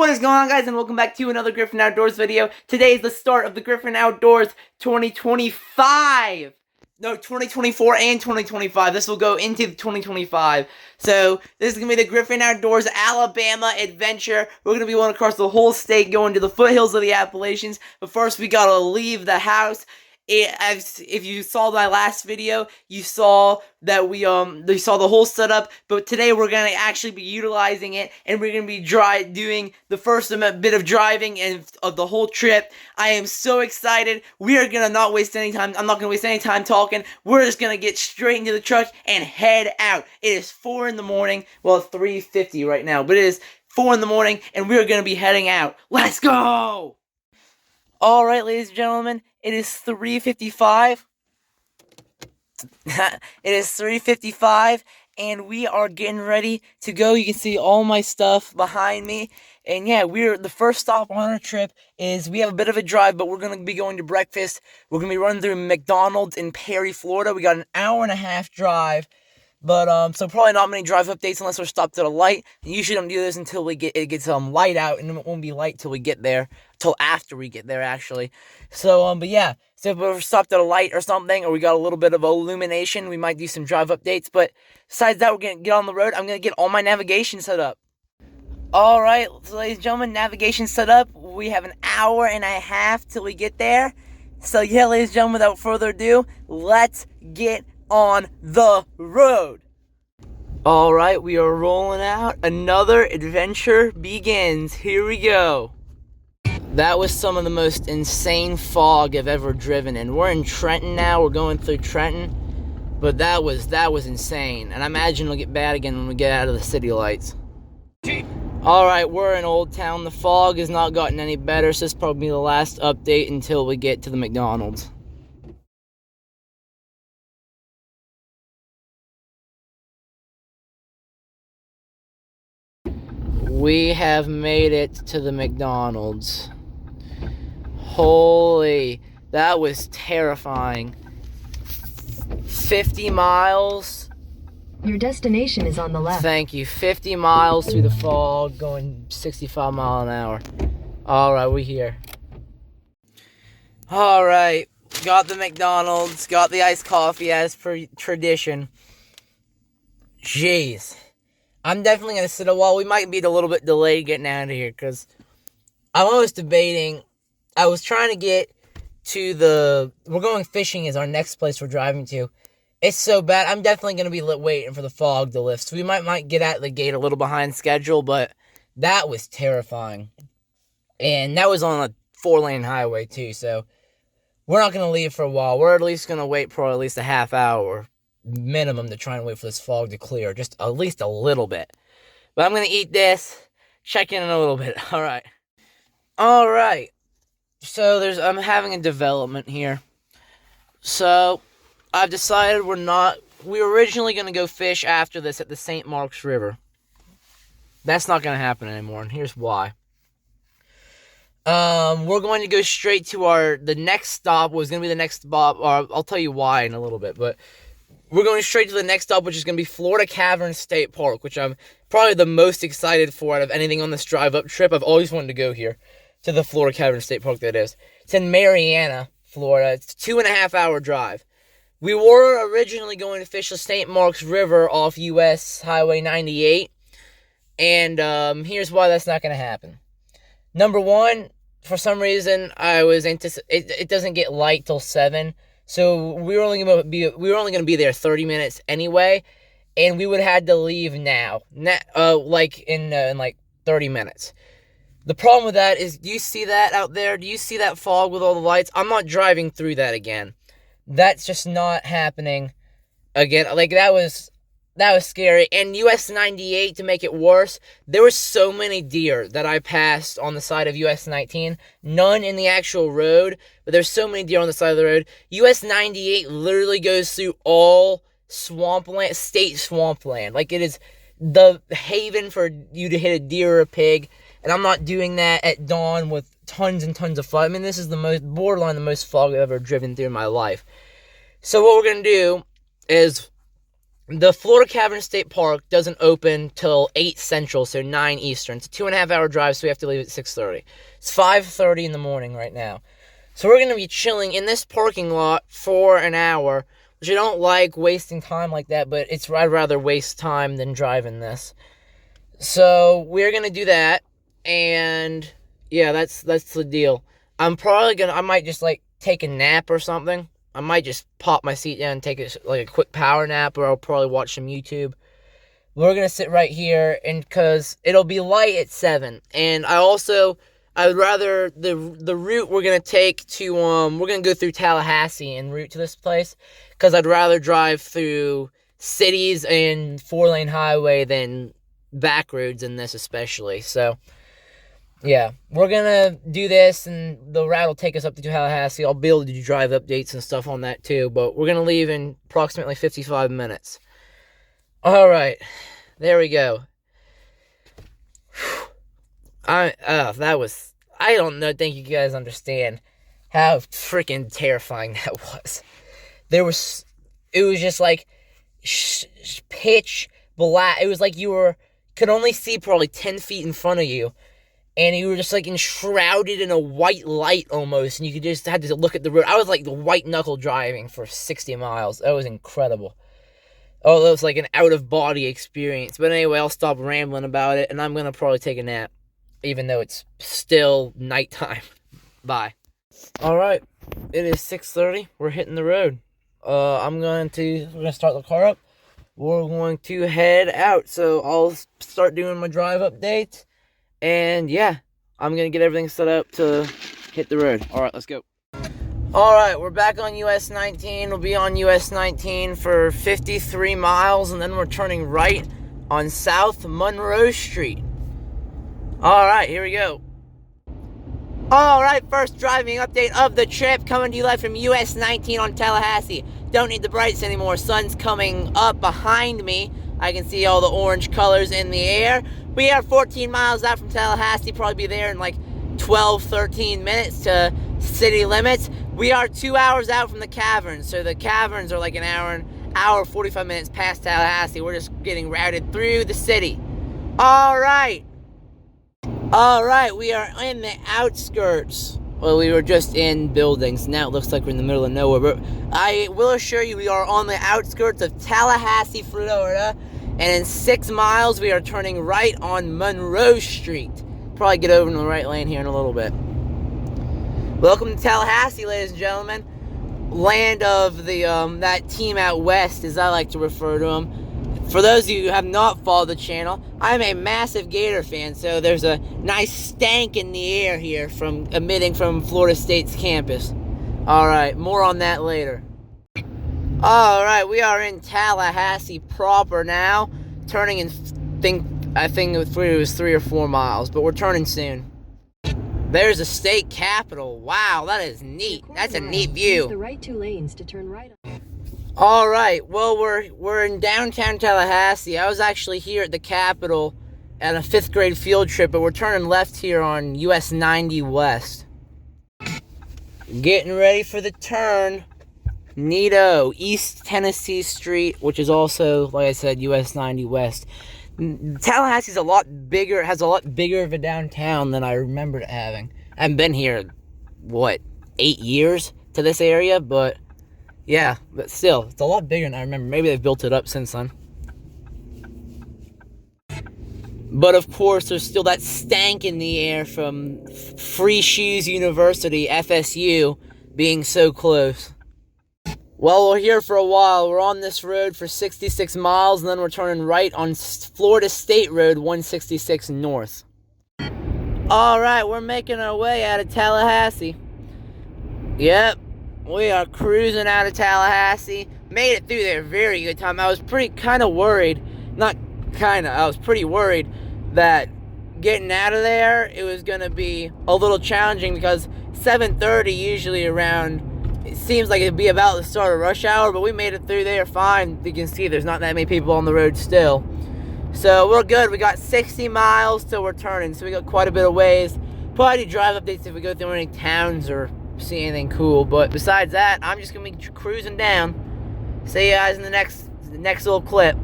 What is going on, guys, and welcome back to another Griffin Outdoors video. Today is the start of the Griffin Outdoors 2025. No, 2024 and 2025. This will go into 2025. So, this is going to be the Griffin Outdoors Alabama adventure. We're going to be going across the whole state, going to the foothills of the Appalachians. But first, we got to leave the house. If you saw my last video, you saw that you saw the whole setup, but today we're going to actually be utilizing it, and we're going to be doing the first bit of driving of the whole trip. I am so excited. We are going to not waste any time. I'm not going to waste any time talking. We're just going to get straight into the truck and head out. It is 4 in the morning. Well, it's 3:50 right now, but it is 4 in the morning, and we are going to be heading out. Let's go! Alright, ladies and gentlemen, it is 3:55. It is 3:55, and we are getting ready to go. You can see all my stuff behind me. And yeah, the first stop on our trip is, we have a bit of a drive, but we're going to be going to breakfast. We're going to be running through McDonald's in Perry, Florida. We got an hour-and-a-half drive. But, so probably not many drive updates unless we're stopped at a light. And usually don't do this until it gets light out, and it won't be light till we get there. Till after we get there, actually. So, but yeah. So if we're stopped at a light or something, or we got a little bit of illumination, we might do some drive updates. But besides that, we're going to get on the road. I'm going to get all my navigation set up. Alright, so ladies and gentlemen, navigation set up. We have an hour-and-a-half till we get there. So yeah, ladies and gentlemen, without further ado, let's get on the road. Alright, we are rolling out. Another adventure begins. Here we go. That was some of the most insane fog I've ever driven in. We're in Trenton now. We're going through Trenton. But that was insane. And I imagine it'll get bad again when we get out of the city lights. Alright, we're in Old Town. The fog has not gotten any better, so this will probably be the last update until we get to the McDonald's. We have made it to the McDonald's. Holy, that was terrifying. 50 miles. Your destination is on the left. Thank you. 50 miles through the fog, going 65 miles an hour. Alright, we're here. Alright, got the McDonald's, got the iced coffee as per tradition. Jeez. I'm definitely going to sit a while. We might be a little bit delayed getting out of here, because I'm always debating. I was trying to get to we're going fishing is our next place we're driving to. It's so bad. I'm definitely going to be waiting for the fog to lift. So we might get at the gate a little behind schedule, but that was terrifying. And that was on a 4-lane highway too, so we're not going to leave for a while. We're at least going to wait for at least a half hour minimum to try and wait for this fog to clear, just at least a little bit. But I'm gonna eat this, check in a little bit. Alright, so I'm having a development here. So I've decided we were originally gonna go fish after this at the St. Mark's River. That's not gonna happen anymore, and here's why. We're going to go straight to the next stop was gonna be the next stop, or I'll tell you why in a little bit, but we're going straight to the next stop, which is going to be Florida Caverns State Park, which I'm probably the most excited for out of anything on this drive-up trip. I've always wanted to go here, to the Florida Caverns State Park, that is. It's in Marianna, Florida. It's a 2.5-hour drive. We were originally going to fish the St. Mark's River off U.S. Highway 98, and here's why that's not going to happen. Number one, for some reason, it doesn't get light till 7. So we were only going to be there 30 minutes anyway, and we would have had to leave now, in 30 minutes. The problem with that is, do you see that out there? Do you see that fog with all the lights? I'm not driving through that again. That's just not happening again. That was scary. And US 98, to make it worse, there were so many deer that I passed on the side of US 19. None in the actual road, but there's so many deer on the side of the road. US 98 literally goes through all swampland, state swampland. Like, it is the haven for you to hit a deer or a pig. And I'm not doing that at dawn with tons and tons of fog. I mean, this is the most fog I've ever driven through in my life. So what we're going to do is, the Florida Caverns State Park doesn't open till 8 Central, so 9 Eastern. It's a 2.5-hour drive, so we have to leave at 6:30. It's 5:30 in the morning right now. So we're going to be chilling in this parking lot for an hour, which I don't like wasting time like that, but I'd rather waste time than driving this. So we're going to do that, and yeah, that's the deal. I might just like take a nap or something. I might just pop my seat down and take a quick power nap, or I'll probably watch some YouTube. We're going to sit right here, and because it'll be light at 7, and I'd rather the route we're gonna take to we're gonna go through Tallahassee en route to this place, because I'd rather drive through cities and 4-lane highway than back roads in this especially. So yeah, we're gonna do this, and the route will take us up to Tallahassee. I'll be able to do drive updates and stuff on that too, but we're gonna leave in approximately 55 minutes. All right, there we go. I don't know, think you guys understand how freaking terrifying that was. It was just like pitch black. It was like you could only see probably 10 feet in front of you, and you were just like enshrouded in a white light almost, and you just had to look at the road. I was like the white knuckle driving for 60 miles. That was incredible. Oh, that was like an out-of-body experience. But anyway, I'll stop rambling about it, and I'm going to probably take a nap, even though it's still nighttime. Bye. Alright, it is 6:30. We're hitting the road. We're going to start the car up. We're going to head out. So I'll start doing my drive updates. And yeah, I'm going to get everything set up to hit the road. Alright, let's go. Alright, we're back on US 19. We'll be on US 19 for 53 miles, and then we're turning right on South Monroe Street. Alright, here we go. Alright, first driving update of the trip, coming to you live from US 19 on Tallahassee. Don't need the brights anymore. Sun's coming up behind me. I can see all the orange colors in the air. We are 14 miles out from Tallahassee. Probably be there in like 12, 13 minutes to city limits. We are 2 hours out from the caverns. So the caverns are like an hour 45 minutes past Tallahassee. We're just getting routed through the city. Alright, we are in the outskirts. Well, we were just in buildings. Now it looks like we're in the middle of nowhere. But I will assure you, we are on the outskirts of Tallahassee, Florida. And in 6 miles, we are turning right on Monroe Street. Probably get over in the right lane here in a little bit. Welcome to Tallahassee, ladies and gentlemen. Land of the that team out west, as I like to refer to them. For those of you who have not followed the channel, I'm a massive Gator fan, so there's a nice stank in the air here emitting from Florida State's campus. Alright, more on that later. Alright, we are in Tallahassee proper now. Turning in, I think it was 3 or 4 miles, but we're turning soon. There's a state capitol. Wow, that is neat. That's a neat view. Use the right 2 lanes to turn right on. Alright, well, we're in downtown Tallahassee. I was actually here at the Capitol at a 5th grade field trip, but we're turning left here on US 90 West. Getting ready for the turn. Neato, East Tennessee Street, which is also, like I said, US 90 West. Tallahassee's a lot bigger, has a lot bigger of a downtown than I remembered it having. I haven't been here, 8 years to this area, but yeah, but still, it's a lot bigger than I remember. Maybe they've built it up since then. But of course, there's still that stank in the air from Free Shoes University, FSU, being so close. Well, we're here for a while. We're on this road for 66 miles, and then we're turning right on Florida State Road 166 North. Alright, we're making our way out of Tallahassee. Yep, we are cruising out of Tallahassee. Made it through there, very good time. I was pretty worried that getting out of there, it was going to be a little challenging because 7:30 usually around, it seems like it'd be about the start of rush hour, but we made it through there fine. You can see there's not that many people on the road still. So we're good. We got 60 miles till we're turning, so we got quite a bit of ways. Probably do drive updates if we go through any towns or see anything cool, but besides that, I'm just going to be cruising down. See you guys in the next next little clip.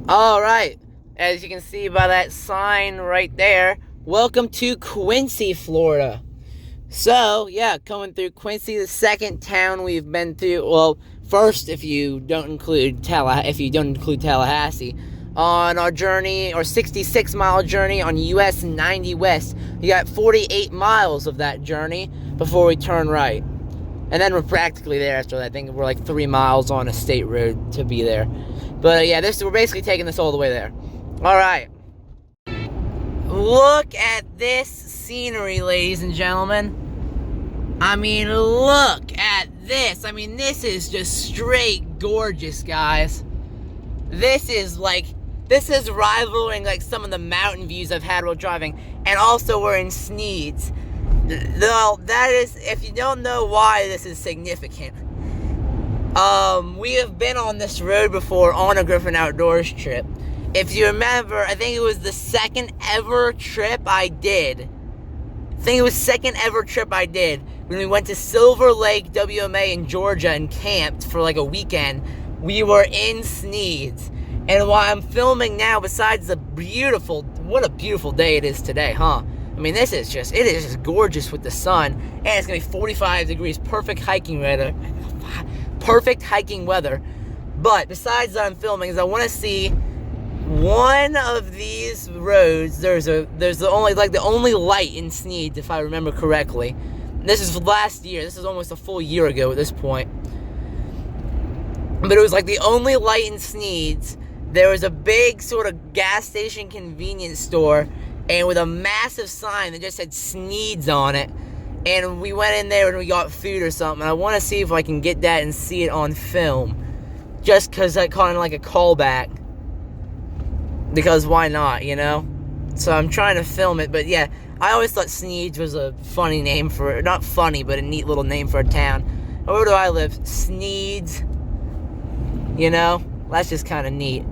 Alright, as you can see by that sign right there, welcome to Quincy, Florida. So, yeah, coming through Quincy, the second town we've been to. Well, first, if you don't include Tallahassee, on our journey, our 66-mile journey on US 90 West, you got 48 miles of that journey before we turn right. And then we're practically there after that. I think we're like 3 miles on a state road to be there. But yeah, we're basically taking this all the way there. Alright. Look at this scenery, ladies and gentlemen. I mean, look at this. I mean, this is just straight gorgeous, guys. This is rivaling like some of the mountain views I've had while driving. And also we're in Sneads. Though that is, if you don't know why this is significant, we have been on this road before on a Griffin Outdoors trip. If you remember, I think it was the second ever trip I did. When we went to Silver Lake, WMA in Georgia and camped for like a weekend. We were in Sneads. And while I'm filming now, besides what a beautiful day it is today, huh? I mean, it is just gorgeous with the sun. And it's going to be 45 degrees, perfect hiking weather. But besides that I'm filming, is I want to see one of these roads. There's the only light in Sneads, if I remember correctly. This is last year. This is almost a full year ago at this point. But it was like the only light in Sneads. There was a big sort of gas station convenience store, and with a massive sign that just said Sneads on it. And we went in there and we got food or something. I want to see if I can get that and see it on film. Just because I kind of like a callback. Because why not, you know? So I'm trying to film it, but yeah. I always thought Sneads was a funny name for, not funny, but a neat little name for a town. Where do I live? Sneads. You know? That's just kind of neat.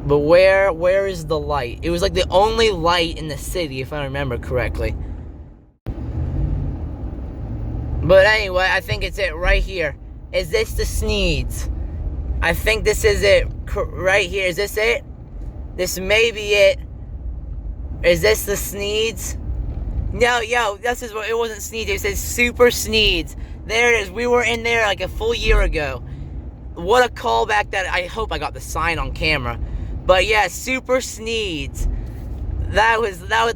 But where is the light? It was like the only light in the city, if I remember correctly. But anyway, I think it's it right here. Is this the Sneads? I think this is it right here. Is this it? This may be it. Is this the Sneads? No, it wasn't Sneads. It says Super Sneads. There it is. We were in there like a full year ago. What a callback that I hope I got the sign on camera. But yeah, Super Sneads. I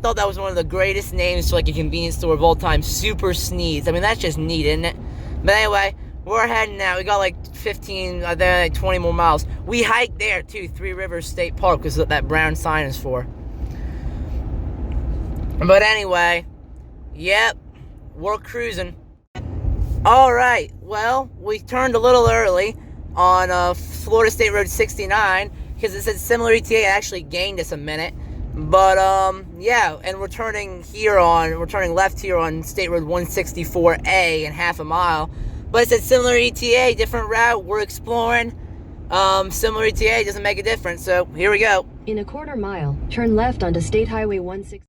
thought that was one of the greatest names for like a convenience store of all time. Super Sneads. I mean, that's just neat, isn't it? But anyway, we're heading out. We got like 20 more miles. We hiked there too, Three Rivers State Park, because that brown sign is for. But anyway, yep, we're cruising. Alright, well, we turned a little early on Florida State Road 69, because it said similar ETA. It actually gained us a minute. But, yeah, and we're turning left here on State Road 164A in half a mile. But it said similar ETA, different route, we're exploring. Similar ETA doesn't make a difference, so here we go. In a quarter mile, turn left onto State Highway 160.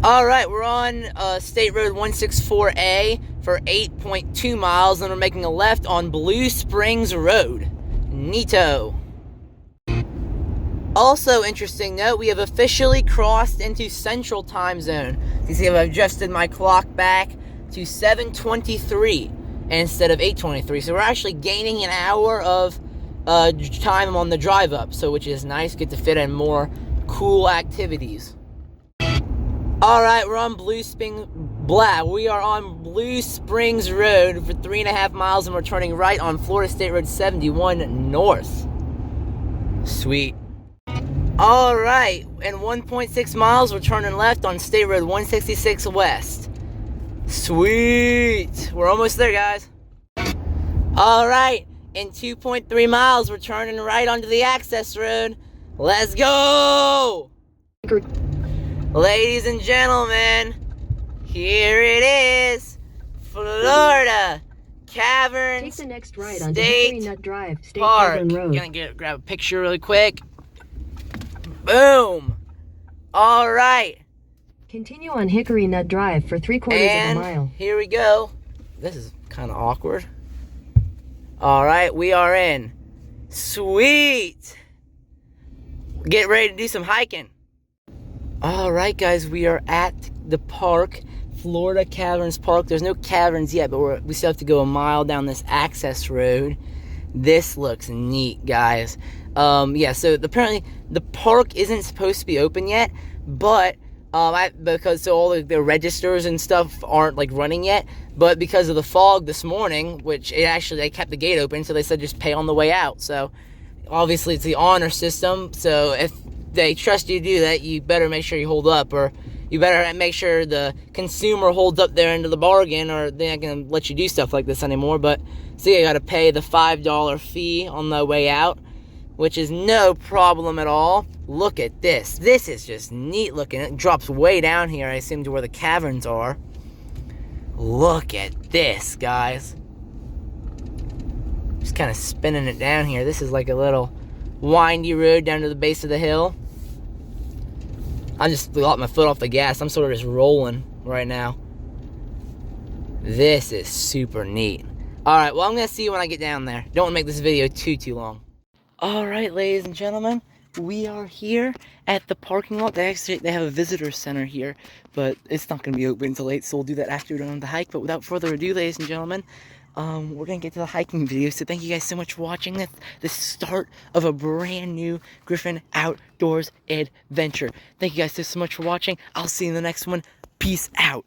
Alright, we're on State Road 164A for 8.2 miles, and we're making a left on Blue Springs Road. Neato. Also, interesting note, we have officially crossed into Central Time Zone. You see, I've adjusted my clock back to 7:23 instead of 8:23, so we're actually gaining an hour of time on the drive up, so which is nice. Get to fit in more cool activities. Alright, we are on Blue Springs Road for 3.5 miles, and we're turning right on Florida State Road 71 North. Sweet. Alright, in 1.6 miles, we're turning left on State Road 166 West. Sweet. We're almost there, guys. Alright, in 2.3 miles, we're turning right onto the access road. Let's go! Ladies and gentlemen, here it is, Florida Caverns Take the next right onto Hickory Nut Drive, State Park. Cavern Road. Gonna grab a picture really quick. Boom. All right. Continue on Hickory Nut Drive for 3/4 of a mile. Here we go. This is kind of awkward. All right, we are in. Sweet. Get ready to do some hiking. All right, guys, we are at the park, Florida Caverns Park. There's no caverns yet, but we still have to go a mile down this access road. This looks neat, guys. Yeah, so apparently the park isn't supposed to be open yet, but because all the registers and stuff aren't like running yet, but because of the fog this morning, which they kept the gate open, so they said just pay on the way out. So obviously it's the honor system, so if they trust you to do that, you better make sure you hold up, or you better make sure the consumer holds up their end of the bargain, or they're not gonna let you do stuff like this anymore. But see, I gotta pay the $5 fee on the way out, which is no problem at all. Look at this. This is just neat looking. It drops way down here, I assume, to where the caverns are. Look at this, guys. Just kind of spinning it down here. This is like a little windy road down to the base of the hill. I just got my foot off the gas. I'm sort of just rolling right now. This is super neat. Alright, well, I'm going to see you when I get down there. Don't want to make this video too long. Alright, ladies and gentlemen, we are here at the parking lot. They have a visitor center here, but it's not going to be open until 8, so we'll do that after we're done with the hike. But without further ado, ladies and gentlemen, we're going to get to the hiking video. So thank you guys so much for watching the start of a brand new Griffin Outdoors adventure. Thank you guys so much for watching. I'll see you in the next one. Peace out.